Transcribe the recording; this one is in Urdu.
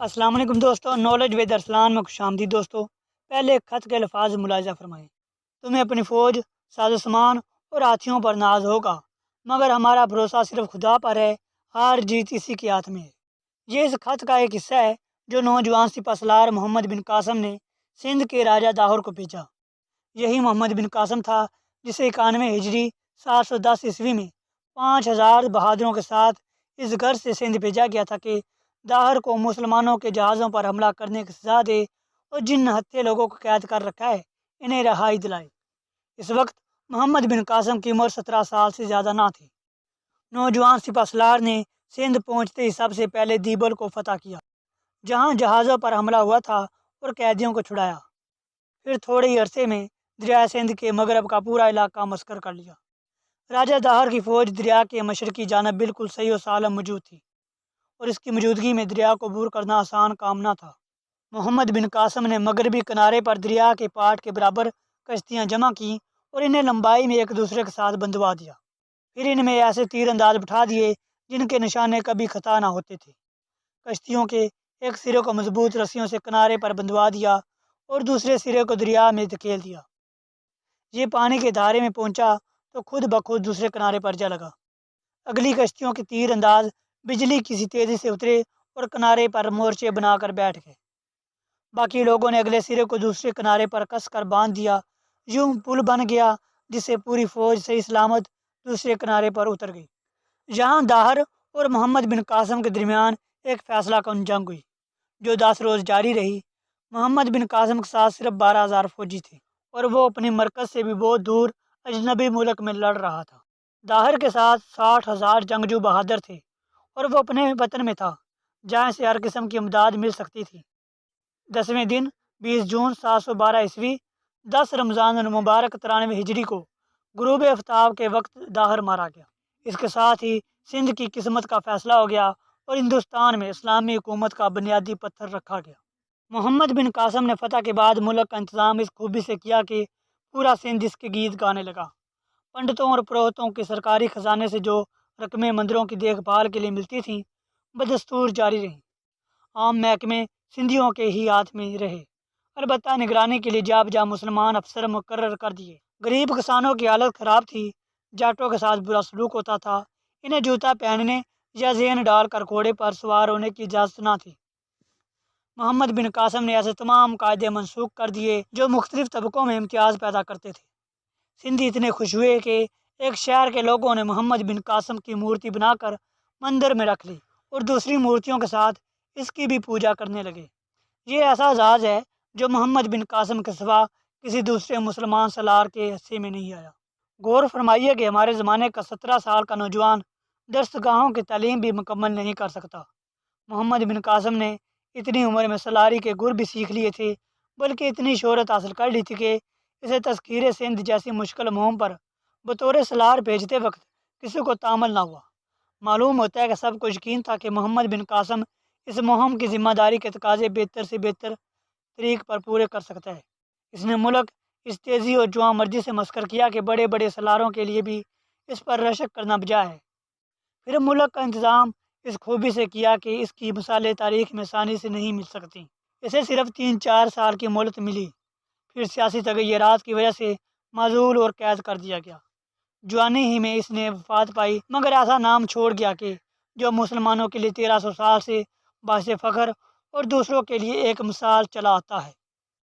السلام علیکم دوستو، نالج ود ارسلان میں خوش آمدید دوستو۔ پہلے ایک خط کے الفاظ ملاحظہ فرمائیں۔ تمہیں اپنی فوج، ساز و سامان اور ہاتھیوں پر ناز ہوگا، مگر ہمارا بھروسہ صرف خدا پر ہے، ہار جیت اسی کے ہاتھ میں ہے۔ یہ اس خط کا ایک حصہ ہے جو نوجوان سپہ سالار محمد بن قاسم نے سندھ کے راجہ داہر کو بھیجا۔ یہی محمد بن قاسم تھا جسے 91 ہجری 710 عیسوی میں 5000 بہادروں کے ساتھ اس گھر سے سندھ بھیجا گیا تھا کہ داہر کو مسلمانوں کے جہازوں پر حملہ کرنے کی سزا دے اور جن ہتھے لوگوں کو قید کر رکھا ہے انہیں رہائی دلائے۔ اس وقت محمد بن قاسم کی عمر 17 سال سے زیادہ نہ تھی۔ نوجوان سپہ سالار نے سندھ پہنچتے ہی سب سے پہلے دیبل کو فتح کیا، جہاں جہازوں پر حملہ ہوا تھا اور قیدیوں کو چھڑایا۔ پھر تھوڑے ہی عرصے میں دریائے سندھ کے مغرب کا پورا علاقہ مسخر کر لیا۔ راجہ داہر کی فوج دریا کے مشرقی جانب بالکل صحیح و سالم موجود تھی، اور اس کی موجودگی میں دریا کو عبور کرنا آسان کام نہ تھا۔ محمد بن قاسم نے مغربی کنارے پر دریا کے پاٹ کے برابر کشتیاں جمع کیں اور انہیں لمبائی میں ایک دوسرے کے ساتھ بندھوا دیا۔ پھر ان میں ایسے تیر انداز بٹھا دیے جن کے نشانے کبھی خطا نہ ہوتے تھے۔ کشتیوں کے ایک سرے کو مضبوط رسیوں سے کنارے پر بندھوا دیا اور دوسرے سرے کو دریا میں دھکیل دیا۔ یہ پانی کے دھارے میں پہنچا تو خود بخود دوسرے کنارے پر جا لگا۔ اگلی کشتیوں کے تیر انداز بجلی کی سی تیزی سے اترے اور کنارے پر مورچے بنا کر بیٹھ گئے۔ باقی لوگوں نے اگلے سرے کو دوسرے کنارے پر کس کر باندھ دیا۔ یوں پل بن گیا جس سے پوری فوج صحیح سلامت دوسرے کنارے پر اتر گئی۔ یہاں داہر اور محمد بن قاسم کے درمیان ایک فیصلہ کن جنگ ہوئی جو 10 روز جاری رہی۔ محمد بن قاسم کے ساتھ صرف 12,000 فوجی تھے اور وہ اپنے مرکز سے بھی بہت دور اجنبی ملک میں لڑ رہا تھا۔ داہر کے ساتھ 60,000 جنگجو بہادر تھے اور وہ اپنے وطن میں تھا جہاں سے ہر قسم کی امداد مل سکتی تھی۔ 10ویں دن 20 جون 712 عیسوی 10 رمضان المبارک 93 ہجری کو غروب آفتاب کے وقت داہر مارا گیا۔ اس کے ساتھ ہی سندھ کی قسمت کا فیصلہ ہو گیا اور ہندوستان میں اسلامی حکومت کا بنیادی پتھر رکھا گیا۔ محمد بن قاسم نے فتح کے بعد ملک کا انتظام اس خوبی سے کیا کہ پورا سندھ اس کے گیت گانے لگا۔ پنڈتوں اور پروہتوں کے سرکاری خزانے سے جو رقمیں مندروں کی دیکھ بھال کے لیے ملتی تھیں بدستور جاری رہیں۔ عام محکمے سندھیوں کے ہی ہاتھ میں رہے، البتہ نگرانی کے لیے جا بجا مسلمان افسر مقرر کر دیے۔ غریب کسانوں کی حالت خراب تھی، جاٹوں کے ساتھ برا سلوک ہوتا تھا، انہیں جوتا پہننے یا زین ڈال کر گھوڑے پر سوار ہونے کی اجازت نہ تھی۔ محمد بن قاسم نے ایسے تمام قاعدے منسوخ کر دیے جو مختلف طبقوں میں امتیاز پیدا کرتے تھے۔ سندھی اتنے خوش ہوئے کہ ایک شہر کے لوگوں نے محمد بن قاسم کی مورتی بنا کر مندر میں رکھ لی اور دوسری مورتیوں کے ساتھ اس کی بھی پوجا کرنے لگے۔ یہ ایسا اعزاز ہے جو محمد بن قاسم کے سوا کسی دوسرے مسلمان سالار کے حصے میں نہیں آیا۔ غور فرمائیے کہ ہمارے زمانے کا 17 سال کا نوجوان درسگاہوں کی تعلیم بھی مکمل نہیں کر سکتا۔ محمد بن قاسم نے اتنی عمر میں سلاری کے گر بھی سیکھ لیے تھے، بلکہ اتنی شہرت حاصل کر لی تھی کہ اسے تذکیر سندھ جیسی مشکل مہم پر بطور سالار بھیجتے وقت کسی کو تامل نہ ہوا۔ معلوم ہوتا ہے کہ سب کو یقین تھا کہ محمد بن قاسم اس مہم کی ذمہ داری کے تقاضے بہتر سے بہتر طریق پر پورے کر سکتا ہے۔ اس نے ملک اس تیزی اور جواں مرضی سے مسخر کیا کہ بڑے بڑے سالاروں کے لیے بھی اس پر رشک کرنا بجا ہے۔ پھر ملک کا انتظام اس خوبی سے کیا کہ اس کی مثالیں تاریخ میں آسانی سے نہیں مل سکتی۔ اسے صرف 3-4 سال کی مہلت ملی، پھر سیاسی تغیرات کی وجہ سے معزول اور قید کر دیا گیا۔ جوانی ہی میں اس نے وفات پائی، مگر ایسا نام چھوڑ گیا کہ جو مسلمانوں کے لیے 1300 سال سے باعث فخر اور دوسروں کے لیے ایک مثال چلا آتا ہے۔